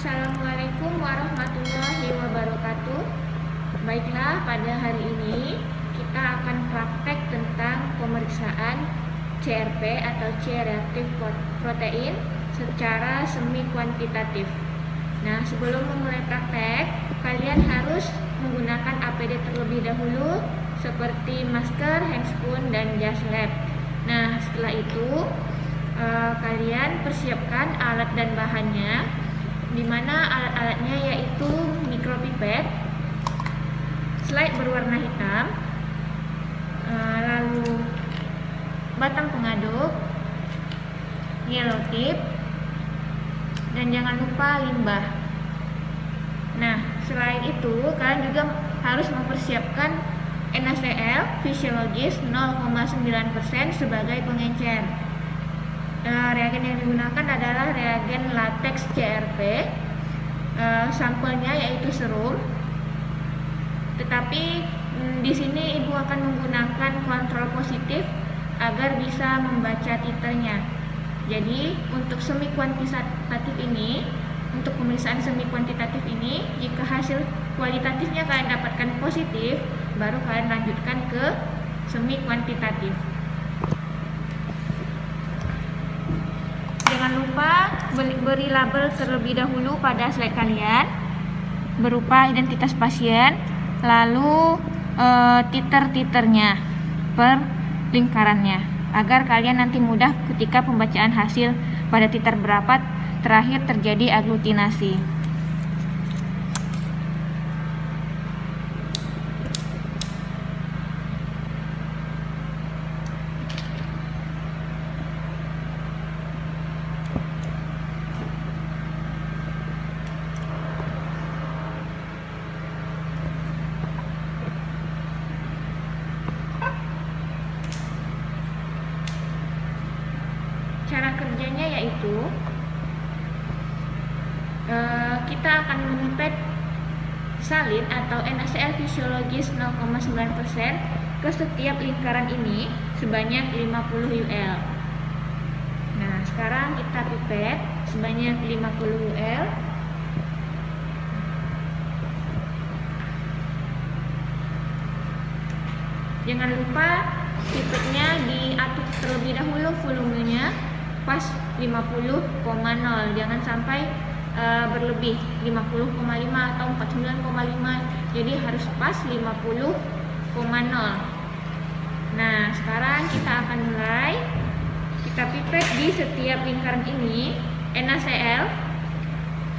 Assalamualaikum warahmatullahi wabarakatuh. Baiklah, pada hari ini kita akan praktek tentang pemeriksaan CRP atau C-reaktif protein secara semi kuantitatif. Nah, sebelum memulai praktek, kalian harus menggunakan APD terlebih dahulu seperti masker, handscoon, dan jas lab. Nah, setelah itu kalian persiapkan alat dan bahannya, di mana alat-alatnya yaitu mikropipet, slide berwarna hitam, lalu batang pengaduk, yellow tip, dan jangan lupa limbah. Nah, selain itu kalian juga harus mempersiapkan NaCl fisiologis 0,9% sebagai pengencer. Reagen yang digunakan adalah reagen latex CRP. Sampelnya yaitu serum. Tetapi di sini ibu akan menggunakan kontrol positif agar bisa membaca titernya. Jadi untuk semi kuantitatif ini, untuk pemeriksaan semi kuantitatif ini, jika hasil kualitatifnya kalian dapatkan positif, baru kalian lanjutkan ke semi kuantitatif. Jangan lupa beri label terlebih dahulu pada slide kalian berupa identitas pasien, lalu titer-titernya per lingkarannya, agar kalian nanti mudah ketika pembacaan hasil pada titer berapa terakhir terjadi aglutinasi. Cara kerjanya yaitu kita akan memipet salin atau NaCl fisiologis 0,9% ke setiap lingkaran ini sebanyak 50 UL. Nah, sekarang kita pipet sebanyak 50 UL. Jangan lupa pipetnya diatur terlebih dahulu volumenya pas 50,0, jangan sampai berlebih 50,5 atau 49,5, jadi harus pas 50,0. Nah, sekarang kita akan mulai. Kita pipet di setiap lingkaran ini NaCl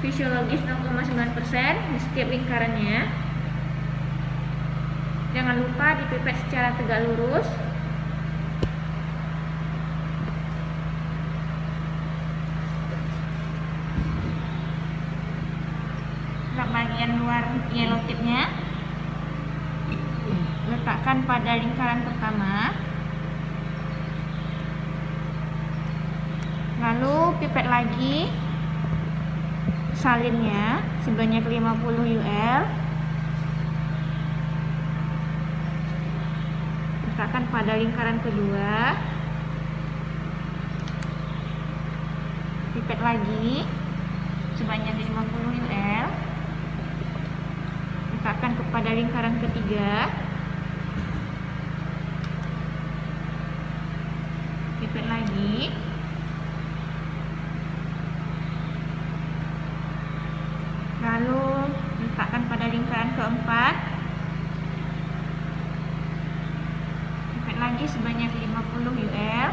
fisiologis 0,9% di setiap lingkarannya. Jangan lupa dipipet secara tegak lurus. Bagian luar yellow tipnya letakkan pada lingkaran pertama, lalu pipet lagi salinnya sebanyak 50 UL, letakkan pada lingkaran kedua, pipet lagi sebanyak 50 UL, letakkan kepada lingkaran ketiga, pipet lagi, lalu letakkan pada lingkaran keempat, pipet lagi sebanyak 50 UL.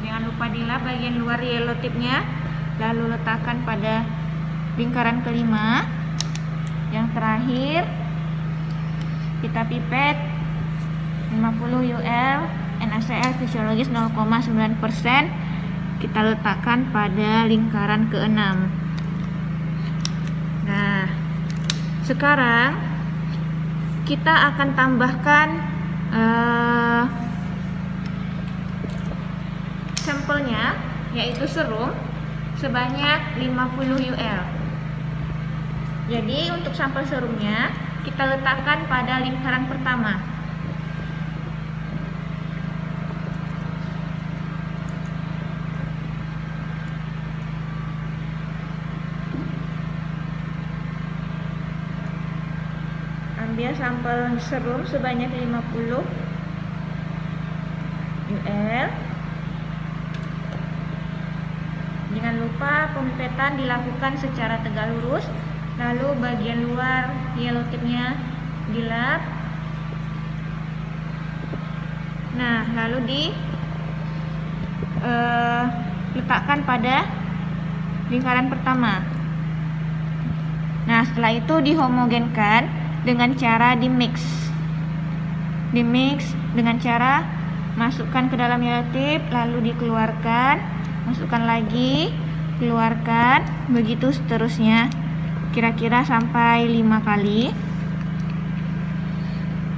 Jangan lupa dilap bagian luar yellow tipnya, lalu letakkan pada lingkaran kelima. Yang terakhir kita pipet 50 UL NaCl fisiologis 0,9%, kita letakkan pada lingkaran keenam. Nah, sekarang kita akan tambahkan sampelnya yaitu serum sebanyak 50 UL. Jadi untuk sampel serumnya kita letakkan pada lingkaran pertama. Ambil sampel serum sebanyak 50 UL. Jangan lupa pemipetan dilakukan secara tegak lurus, lalu bagian luar yellow tip-nya dilap. Nah, lalu diletakkan pada lingkaran pertama. Nah, setelah itu dihomogenkan dengan cara dimix dengan cara masukkan ke dalam yellow tip, lalu dikeluarkan, masukkan lagi, keluarkan, begitu seterusnya, kira-kira sampai 5 kali.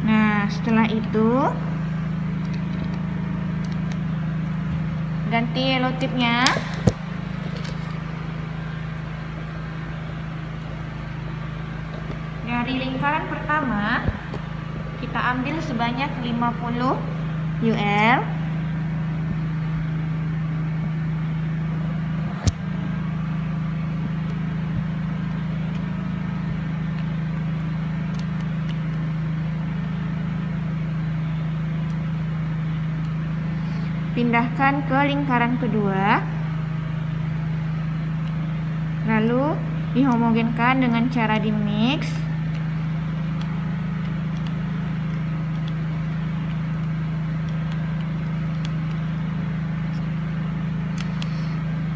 Nah, setelah itu ganti yellow tip-nya. Dari lingkaran pertama kita ambil sebanyak 50 UL. Pindahkan ke lingkaran kedua, lalu dihomogenkan dengan cara dimix.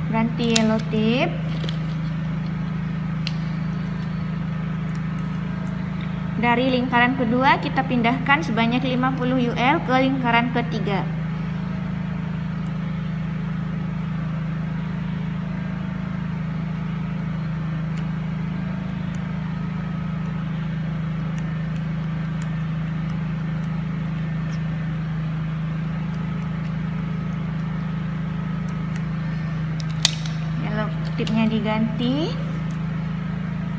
Ganti yellow tip. Dari lingkaran kedua kita pindahkan sebanyak 50 UL ke lingkaran ketiga. Tipnya diganti.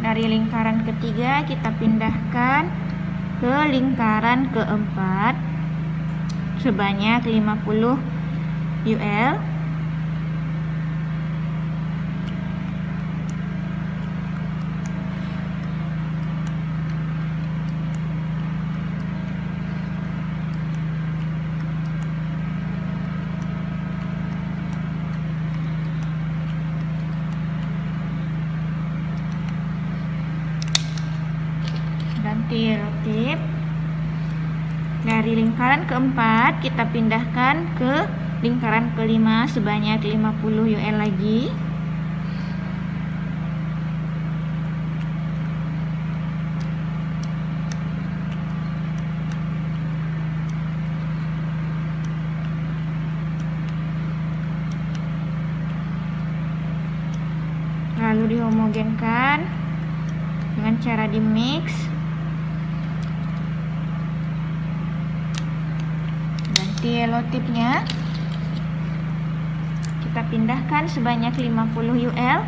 Dari lingkaran ketiga kita pindahkan ke lingkaran keempat sebanyak 50 UL. Ganti yellow tip. Dari lingkaran keempat kita pindahkan ke lingkaran kelima sebanyak 50 UL lagi. Lalu dihomogenkan dengan cara dimix. Yellow tipnya kita pindahkan sebanyak 50 UL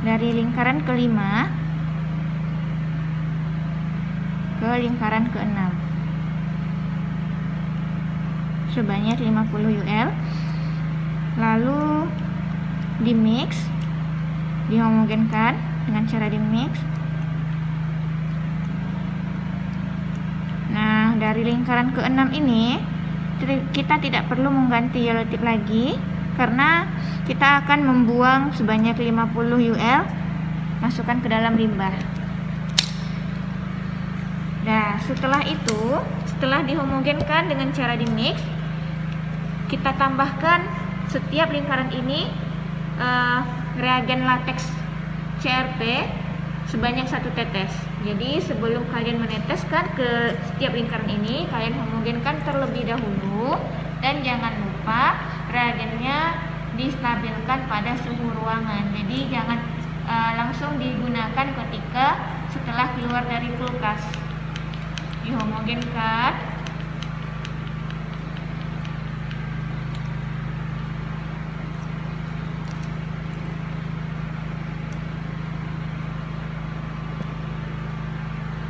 dari lingkaran kelima ke lingkaran keenam sebanyak 50 UL, lalu dimix, dihomogenkan dengan cara dimix. Nah, dari lingkaran keenam ini kita tidak perlu mengganti yellow tip lagi karena kita akan membuang sebanyak 50 UL, masukkan ke dalam limbah. Nah, setelah itu, setelah dihomogenkan dengan cara dimix, kita tambahkan setiap lingkaran ini reagen latex CRP sebanyak 1 tetes. Jadi sebelum kalian meneteskan ke setiap lingkaran ini, kalian homogenkan terlebih dahulu, dan jangan lupa reagennya distabilkan pada suhu ruangan. Jadi jangan langsung digunakan ketika setelah keluar dari kulkas. Dihomogenkan.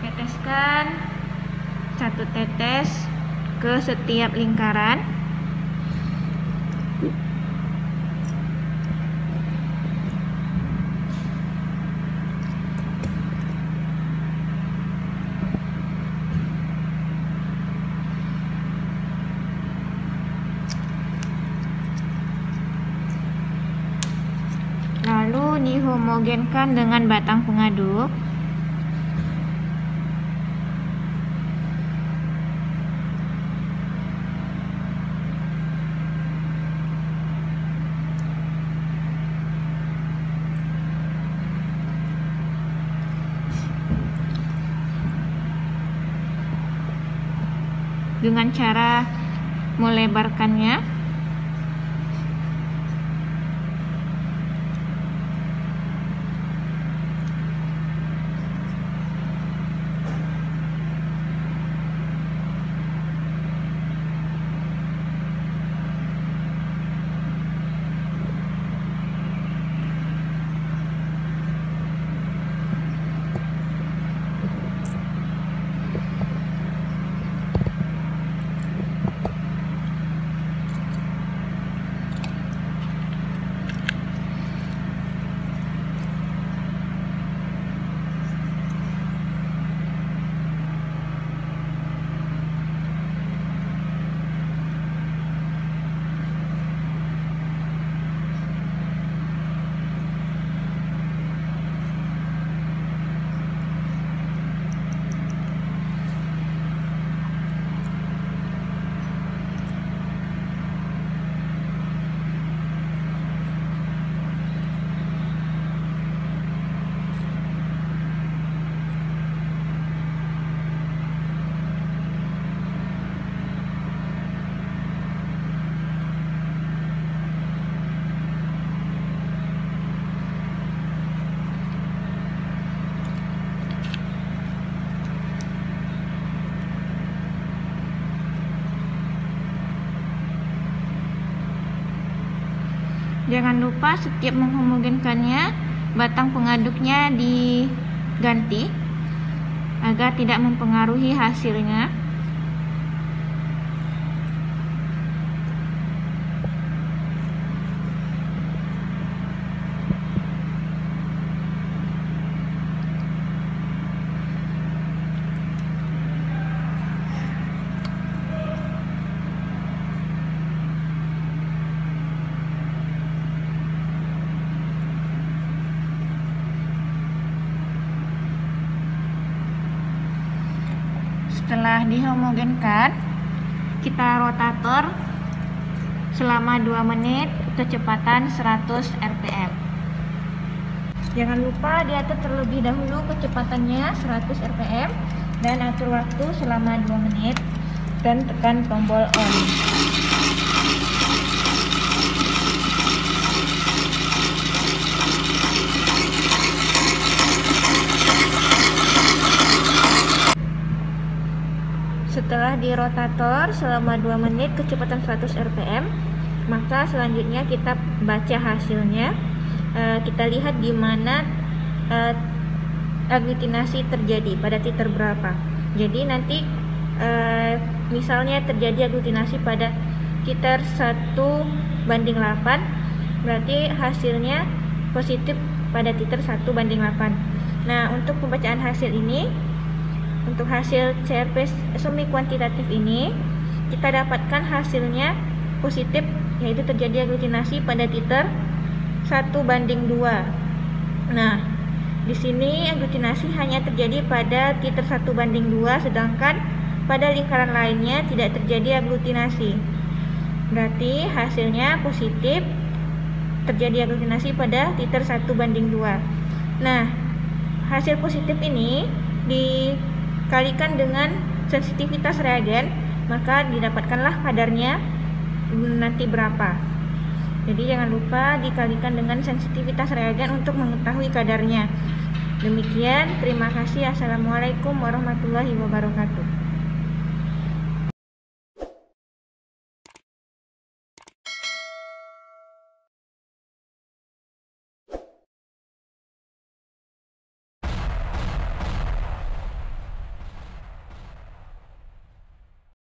Teteskan 1 tetes ke setiap lingkaran. dihomogenkan dengan batang pengaduk. Dengan cara melebarkannya. Jangan lupa setiap menghomogenkannya, batang pengaduknya diganti agar tidak mempengaruhi hasilnya. Setelah dihomogenkan, kita rotator selama 2 menit kecepatan 100 rpm. Jangan lupa diatur terlebih dahulu kecepatannya 100 rpm dan atur waktu selama 2 menit dan tekan tombol on. Setelah di rotator selama 2 menit kecepatan 100 rpm, maka selanjutnya kita baca hasilnya. Kita lihat di mana aglutinasi terjadi, pada titik berapa. Jadi nanti misalnya terjadi aglutinasi pada titik 1:8, berarti hasilnya positif pada titik 1:8. Nah, untuk pembacaan hasil ini, untuk hasil CRP semi kuantitatif ini, kita dapatkan hasilnya positif, yaitu terjadi aglutinasi pada titik 1:2. Nah, di sini aglutinasi hanya terjadi pada titik 1:2, sedangkan pada lingkaran lainnya tidak terjadi aglutinasi. Berarti hasilnya positif, terjadi aglutinasi pada titik 1:2. Nah, hasil positif ini dikalikan dengan sensitivitas reagen, maka didapatkanlah kadarnya nanti berapa. Jadi jangan lupa dikalikan dengan sensitivitas reagen untuk mengetahui kadarnya. Demikian, terima kasih. Assalamualaikum warahmatullahi wabarakatuh.